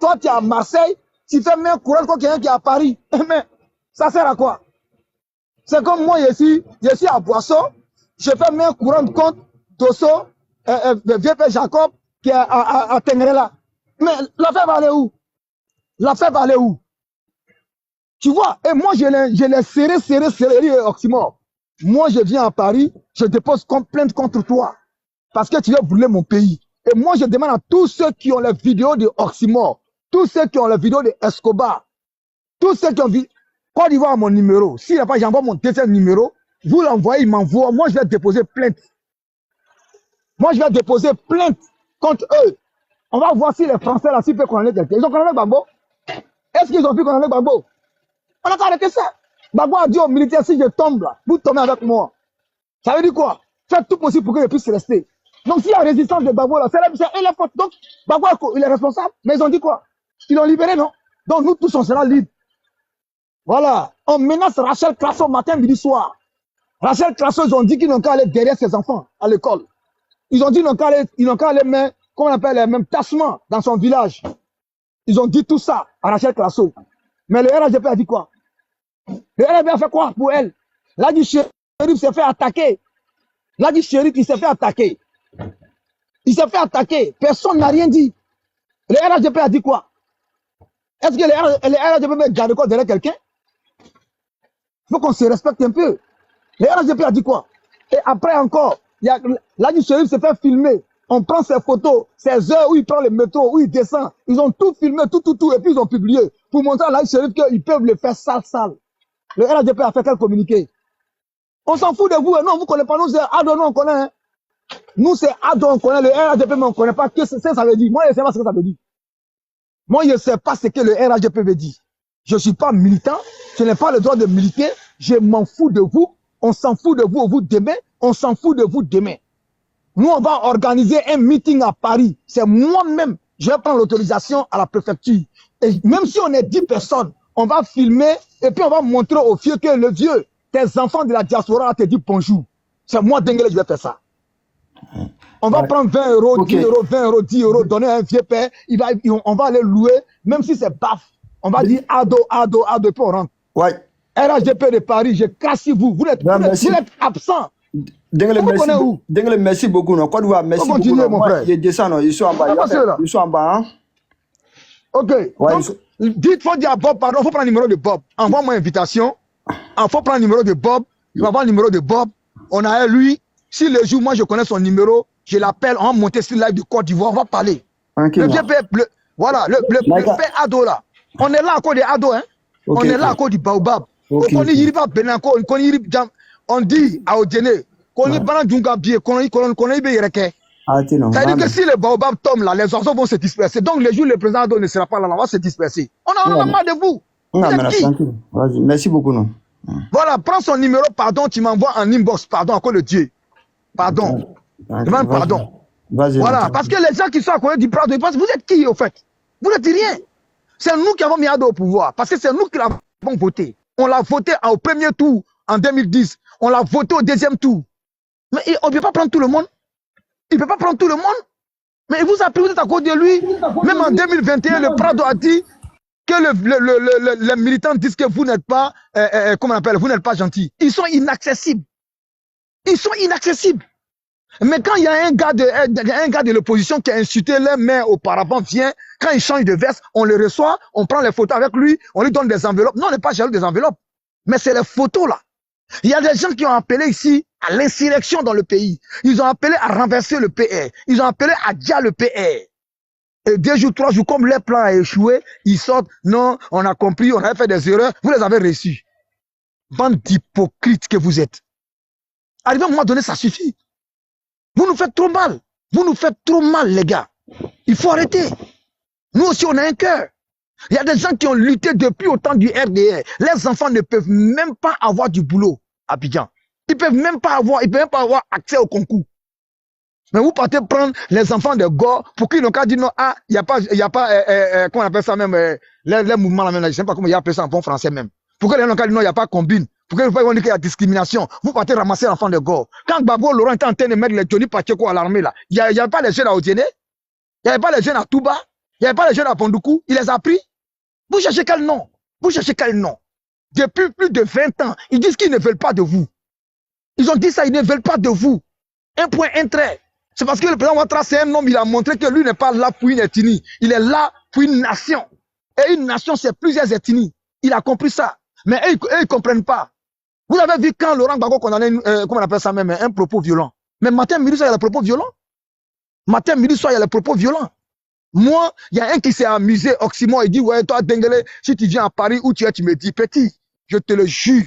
toi, tu es à Marseille, tu fais même courant comme quelqu'un qui est à Paris. Mais ça sert à quoi? C'est comme moi, je suis à Boisson, je fais même courant compte Dosso, VP Jacob, qui est à Tengrela. Mais l'affaire va aller où? L'affaire va aller où? Tu vois, et moi, je l'ai serré, Oxymore. Moi, je viens à Paris, je dépose plainte contre toi. Parce que tu veux brûler mon pays. Et moi, je demande à tous ceux qui ont les vidéos de Oxymore, tous ceux qui ont les vidéos de Escobar, tous ceux qui ont vu Côte d'Ivoire mon numéro. S'il n'y a pas, j'envoie mon deuxième numéro. Vous l'envoyez, il m'envoie. Moi, je vais déposer plainte. Moi, je vais déposer plainte contre eux. On va voir si les Français, là, s'ils peuvent condamner quelqu'un. Ils ont condamné Gbagbo. Est-ce qu'ils ont pu condamner Gbagbo? On n'a pas arrêté ça. Gbagbo a dit aux militaires, si je tombe là, vous tombez avec moi. Ça veut dire quoi? Faites tout possible pour que je puisse rester. Donc, s'il y a résistance de Gbagbo là, c'est la faute. Donc, Gbagbo, il est responsable. Mais ils ont dit quoi? Ils l'ont libéré, non? Donc, nous tous, on sera libres. Voilà. On menace Rachel Crasso matin, midi, soir. Rachel Crasso, ils ont dit qu'ils n'ont qu'à aller derrière ses enfants à l'école. Ils ont dit qu'ils n'ont qu'à aller mettre, comment on appelle, même tachement dans son village. Ils ont dit tout ça à Rachel Crasso. Mais le RHDP a dit quoi? Le RHDP a fait quoi pour elle? Là, du shérif s'est fait attaquer. Là, du shérif, il s'est fait attaquer. Il s'est fait attaquer. Personne n'a rien dit. Le RHDP a dit quoi? Est-ce que le RHDP met garde corps derrière quelqu'un? Il faut qu'on se respecte un peu. Le RHDP a dit quoi? Et après encore, là, du shérif s'est fait filmer. On prend ses photos, ses heures où il prend le métro, où il descend. Ils ont tout filmé, tout, et puis ils ont publié. Pour montrer à la shérif qu'ils peuvent le faire sale. Le RHDP a fait quel communiqué? On s'en fout de vous. Non, vous ne connaissez pas. Nous, c'est Ado, non, on connaît. Hein. Nous, c'est Ado, on connaît. Le RHDP, mais on ne connaît pas. Qu'est-ce que ça veut dire? Moi, je ne sais pas ce que ça veut dire. Moi, je ne sais pas ce que le RHDP veut dire. Je ne suis pas militant. Je n'ai pas le droit de militer. Je m'en fous de vous. On s'en fout de vous demain. On s'en fout de vous demain. Nous, on va organiser un meeting à Paris. C'est moi-même. Je vais prendre l'autorisation à la préfecture. Et même si on est 10 personnes, on va filmer et puis on va montrer aux vieux que le vieux, tes enfants de la diaspora te disent bonjour. C'est moi, Denguele, je vais faire ça. On va prendre 20 euros, 10 euros, 20 euros, 10 euros, donner à un vieux père. On va aller louer, même si c'est baf. On va dire Ado, puis on rentre. Ouais. RHDP de Paris, je casse vous. Vous êtes absent. Denguele, merci beaucoup. Côte d'Ivoire, merci beaucoup. Continuer, mon frère. Il descend, ils sont en bas. Ils sont en bas. Hein? Ok. Ouais, donc, dites, faut dire à Bob, pardon, il faut prendre le numéro de Bob. Envoie-moi une invitation. Il faut prendre le numéro de Bob. Il va avoir le numéro de Bob. On a lui. Si le jour, moi, je connais son numéro, je l'appelle, on va monter sur le live de Côte d'Ivoire, on va parler. Le vieux père, voilà, le père Ado là. On est là à cause des Ado, hein. On est là à cause du Baobab. On dit à Odiené, qu'on y banane dunga bié, qu'on y yereke. C'est-à-dire que si le Baobab tombe là, les oiseaux vont se disperser. Donc le jour où le président Ado ne sera pas là, on va se disperser. On a marre de vous. Vous êtes qui? Merci beaucoup, non. Voilà, prends son numéro, pardon, tu m'envoies en inbox, pardon, à cause de Dieu. Pardon. Demande pardon. Voilà, parce que les gens qui sont à côté du Prado, ils pensent, vous êtes qui au fait? Vous n'êtes rien. C'est nous qui avons mis Ado au pouvoir, parce que c'est nous qui l'avons voté. On l'a voté au premier tour en 2010. On l'a voté au deuxième tour. Mais on ne peut pas prendre tout le monde. Il ne peut pas prendre tout le monde. Mais il vous a pris, vous êtes à cause de lui. Même en 2021, le Prado a dit que les militants disent que vous n'êtes pas, comment on appelle, vous n'êtes pas gentil. Ils sont inaccessibles. Ils sont inaccessibles. Mais quand il y a un gars de l'opposition qui a insulté les mains auparavant, vient, quand il change de veste, on le reçoit, on prend les photos avec lui, on lui donne des enveloppes. Non, on n'est pas jaloux des enveloppes. Mais c'est les photos là. Il y a des gens qui ont appelé ici à l'insurrection dans le pays. Ils ont appelé à renverser le PR. Ils ont appelé à dia le PR. Et 2 jours, 3 jours, comme leur plan a échoué, ils sortent. Non, on a compris, on a fait des erreurs. Vous les avez reçus. Bande d'hypocrites que vous êtes. Arrivé à un moment donné, ça suffit. Vous nous faites trop mal. Vous nous faites trop mal, les gars. Il faut arrêter. Nous aussi, on a un cœur. Il y a des gens qui ont lutté depuis au temps du RDR. Les enfants ne peuvent même pas avoir du boulot à Abidjan. Ils peuvent même pas avoir accès au concours. Mais vous partez prendre les enfants de Gore pour qu'ils n'ont qu'à dire non, ah, il n'y a pas, comment on appelle ça même, les mouvements là même, je ne sais pas comment il appelle ça en bon français même. Pourquoi les gens n'ont qu'à dire non, il n'y a pas combine. Pourquoi ils vont dire qu'il y a discrimination? Vous partez ramasser l'enfant de Gore. Quand Gbagbo Laurent était en train de mettre les Johnny Pacheco à l'armée là, il n'y avait pas les jeunes à Odiene, il n'y avait pas les jeunes à Touba, Il n'y avait pas les jeunes à Pondoukou, il les a pris. Vous cherchez quel nom? Vous cherchez quel nom? Depuis plus de 20 ans, ils disent qu'ils ne veulent pas de vous. Ils ont dit ça, ils ne veulent pas de vous. Un point, un trait. C'est parce que le président Ouattara, c'est un homme, il a montré que lui n'est pas là pour une ethnie. Il est là pour une nation. Et une nation, c'est plusieurs ethnies. Il a compris ça. Mais eux, ils ne comprennent pas. Vous avez vu quand Laurent Gbagbo condamnait, comment on appelle ça même, un propos violent. Mais matin, midi, soir, il y a le propos violent. Matin, midi, soir, il y a le propos violent. Moi, il y a un qui s'est amusé, Oxymore, il dit, ouais, toi, Dengele, si tu viens à Paris, où tu es, tu me dis, petit, je te le jure,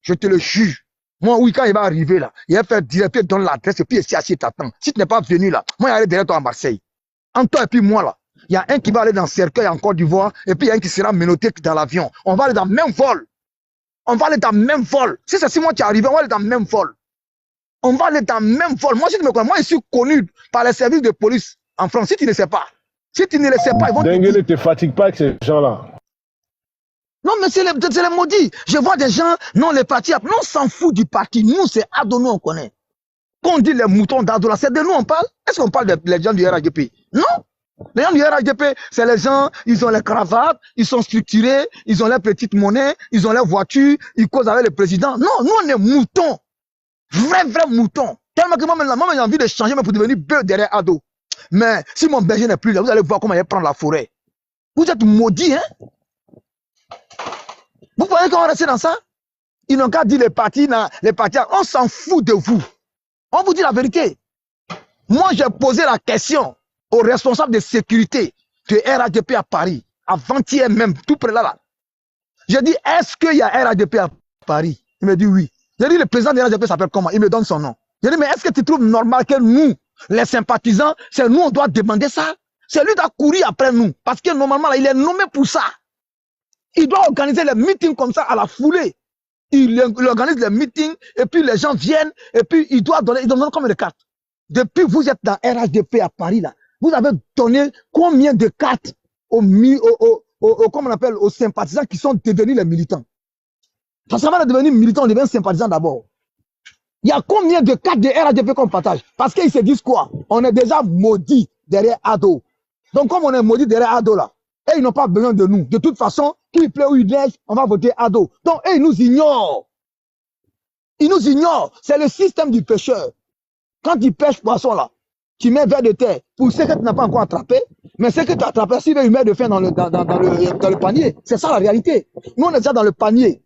je te le jure. Moi, oui, quand il va arriver là, il va faire directeur, donne l'adresse, et puis il s'y t'attend. Si tu n'es pas venu là, moi, il va aller derrière toi à Marseille. Entre toi et puis moi là, il y a un qui va aller dans le cercueil en Côte d'Ivoire, et puis il y a un qui sera menotté dans l'avion. On va aller dans le même vol. On va aller dans le même vol. Si c'est 6 mois qui est arrivé, on va aller dans le même vol. On va aller dans le même vol. Moi, si tu me connais, moi, je suis connu par les services de police en France. Si tu ne sais pas, si tu ne le sais pas, ils vont Dengele ne te fatigue pas avec ces gens-là. Non, mais c'est les maudits. Je vois des gens, non, les partis, non, on s'en fout du parti. Nous, c'est Ado, nous, on connaît. Quand on dit les moutons d'Ado, là, c'est de nous, on parle. Est-ce qu'on parle des gens du RHDP? Non. Les gens du RHDP, c'est les gens, ils ont les cravates, ils sont structurés, ils ont les petites monnaies, ils ont les voitures, ils causent avec le président. Non, nous, on est moutons. Vrai moutons. Tellement que moi, j'ai envie de changer, mais pour devenir bœuf derrière Ado. Mais si mon berger n'est plus là, vous allez voir comment il va prendre la forêt. Vous êtes maudits, hein? Vous voyez qu'on va rester dans ça? Ils n'ont qu'à dire les partis, on s'en fout de vous. On vous dit la vérité. Moi, j'ai posé la question aux responsables de sécurité de RHDP à Paris, avant-hier même, tout près là. J'ai dit, est-ce qu'il y a RHDP à Paris? Il me dit oui. J'ai dit, le président de RHDP s'appelle comment? Il me donne son nom. J'ai dit, mais est-ce que tu trouves normal que nous, les sympathisants, c'est nous, on doit demander ça? C'est lui qui doit courir après nous. Parce que normalement, là, il est nommé pour ça. Il doit organiser les meetings comme ça à la foulée. Il organise les meetings et puis les gens viennent et puis il doit donner combien de cartes? Depuis que vous êtes dans RHDP à Paris, là, vous avez donné combien de cartes comment on appelle, aux sympathisants qui sont devenus les militants? Parce qu'avant de devenir militant, on devient sympathisant d'abord. Il y a combien de cartes de RHDP qu'on partage? Parce qu'ils se disent quoi? On est déjà maudit derrière Ado. Donc comme on est maudit derrière Ado là, et ils n'ont pas besoin de nous. De toute façon, qu'il plaît ou il neige, on va voter Ado. Donc, ils nous ignorent. Ils nous ignorent. C'est le système du pêcheur. Quand tu pêches poisson là, tu mets vers de terre pour ce que tu n'as pas encore attrapé, mais ce que tu as attrapé, si tu mets de fin dans le panier, c'est ça la réalité. Nous, on est déjà dans le panier.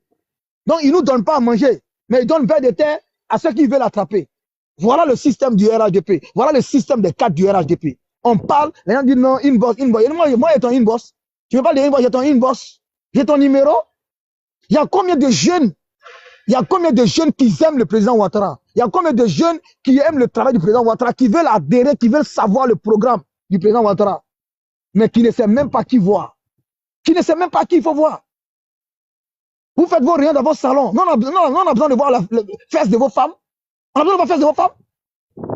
Donc, ils ne nous donnent pas à manger, mais ils donnent vers de terre à ceux qui veulent attraper. Voilà le système du RHDP. Voilà le système des cadres du RHDP. On parle, les gens disent non, inbox. Moi, j'ai ton inbox. Tu veux pas de inbox, j'ai ton inbox. J'ai ton numéro. Il y a combien de jeunes? Il y a combien de jeunes qui aiment le président Ouattara? Il y a combien de jeunes qui aiment le travail du président Ouattara, qui veulent adhérer, qui veulent savoir le programme du président Ouattara, mais qui ne savent même pas qui voir. Qui ne savent même pas qui il faut voir. Vous faites vos réunions dans vos salons. Non, on a besoin de voir les fesses de vos femmes. On a besoin de voir les fesses de vos femmes.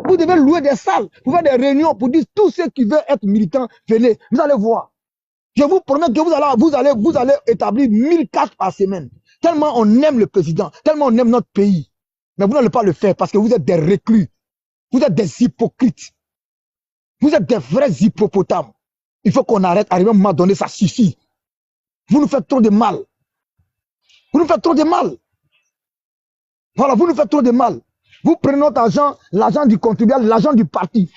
Vous devez louer des salles pour faire des réunions pour dire tous ceux qui veulent être militants, venez. Vous allez voir. Je vous promets que vous allez établir 1000 cartes par semaine. Tellement on aime le président, tellement on aime notre pays. Mais vous n'allez pas le faire parce que vous êtes des reclus. Vous êtes des hypocrites. Vous êtes des vrais hippopotames. Il faut qu'on arrête. Arriver à un moment donné, ça suffit. Vous nous faites trop de mal. Vous nous faites trop de mal. Voilà, vous nous faites trop de mal. Vous prenez notre argent, l'argent du contribuable, l'argent du parti,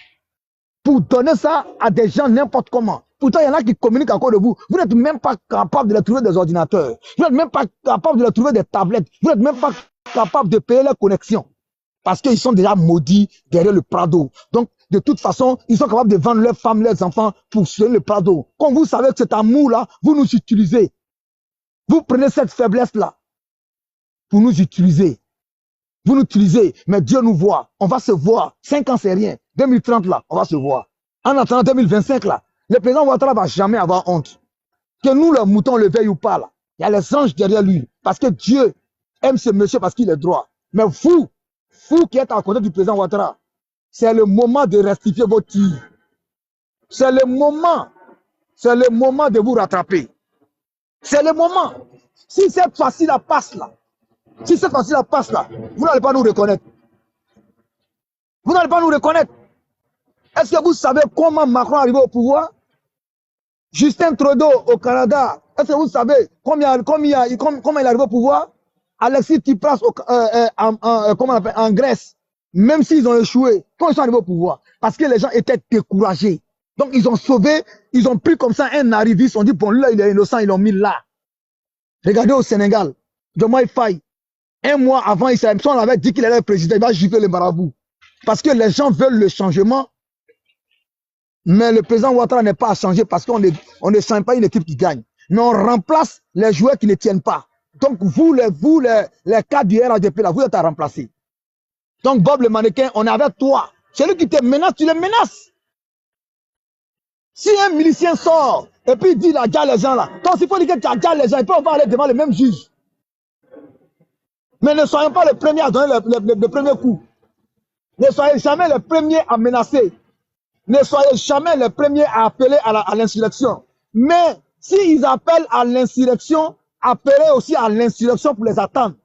pour donner ça à des gens n'importe comment. Pourtant, il y en a qui communiquent encore de vous. Vous n'êtes même pas capable de leur trouver des ordinateurs. Vous n'êtes même pas capable de leur trouver des tablettes. Vous n'êtes même pas capable de payer leurs connexions. Parce qu'ils sont déjà maudits derrière le Prado. Donc, de toute façon, ils sont capables de vendre leurs femmes, leurs enfants pour soutenir le Prado. Quand vous savez que cet amour-là, vous nous utilisez. Vous prenez cette faiblesse-là pour nous utiliser. Vous nous utilisez, mais Dieu nous voit. On va se voir. 5 ans, c'est rien. 2030, là, on va se voir. En attendant 2025, là, le président Ouattara ne va jamais avoir honte. Que nous, le mouton, le veuille ou pas, là, il y a les anges derrière lui. Parce que Dieu aime ce monsieur parce qu'il est droit. Mais vous qui êtes à côté du président Ouattara, c'est le moment de rectifier vos tirs. C'est le moment de vous rattraper. C'est le moment. Si cette fois-ci-là passe là, vous n'allez pas nous reconnaître. Vous n'allez pas nous reconnaître. Est-ce que vous savez comment Macron est arrivé au pouvoir? Justin Trudeau au Canada, est-ce que vous savez comment il est arrivé au pouvoir? Alexis Tsipras en Grèce, même s'ils ont échoué, quand ils sont arrivés au pouvoir, parce que les gens étaient découragés. Donc ils ont sauvé, ils ont pris comme ça un arriviste, ils ont dit bon là il est innocent, ils l'ont mis là. Regardez au Sénégal, Diomaye Faye, un mois avant, on avait dit qu'il allait être président, il va gifler les marabouts. Parce que les gens veulent le changement, mais le président Ouattara n'est pas à changer parce qu'on ne change pas une équipe qui gagne. Mais on remplace les joueurs qui ne tiennent pas. Donc vous les cadres du RADP, là, vous êtes à remplacer. Donc Bob le mannequin, on est avec toi. Celui qui te menace, tu le menaces. Si un milicien sort et puis il dit il a déjà les gens là, donc s'il faut dire que tu as déjà les gens, on va aller devant le même juge. Mais ne soyons pas les premiers à donner le premier coup. Ne soyez jamais les premiers à menacer. Ne soyez jamais les premiers à appeler à l'insurrection. Mais s'ils appellent à l'insurrection, appelez aussi à l'insurrection pour les attendre.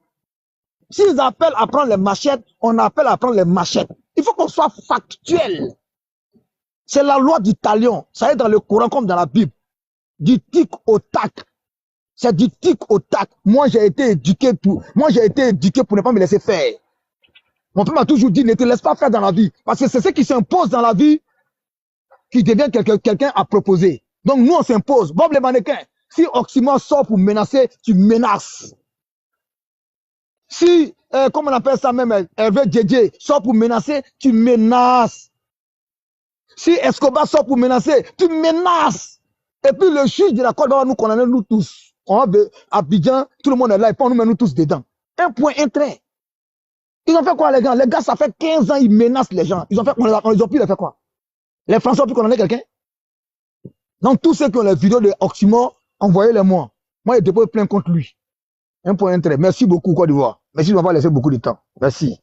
S'ils appellent à prendre les machettes, on appelle à prendre les machettes. Il faut qu'on soit factuel. C'est la loi du talion. Ça est dans le Coran comme dans la Bible. Du tic au tac. C'est du tic au tac. Moi, j'ai été éduqué pour ne pas me laisser faire. Mon père m'a toujours dit, ne te laisse pas faire dans la vie. Parce que c'est ce qui s'impose dans la vie qui devient quelqu'un à proposer. Donc nous, on s'impose. Bob le mannequin, si Oxymore sort pour menacer, tu menaces. Si, comment on appelle ça même, Hervé Djedje sort pour menacer, tu menaces. Si Escobar sort pour menacer, tu menaces. Et puis le juge de la Côte d'Ivoire va nous condamner, nous tous. On va à Abidjan, tout le monde est là, et puis on nous met nous tous dedans. Un point, un trait. Ils ont fait quoi, les gars? Les gars, ça fait 15 ans, ils menacent les gens. Ils ont pu les faire quoi? Les Français ont pu condamner quelqu'un? Donc, tous ceux qui ont les vidéos de Oxymore, envoyez-les-moi. Moi, je dépose plainte contre lui. Un point, un trait. Merci beaucoup, Côte d'Ivoire. Merci de m'avoir laissé beaucoup de temps. Merci.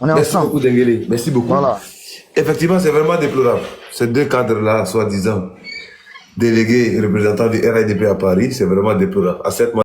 On est Merci ensemble. beaucoup, Denguele. Merci beaucoup. Voilà. Effectivement, c'est vraiment déplorable. Ces deux cadres-là, soi-disant délégués et représentants du RADP à Paris, c'est vraiment déplorable. À cette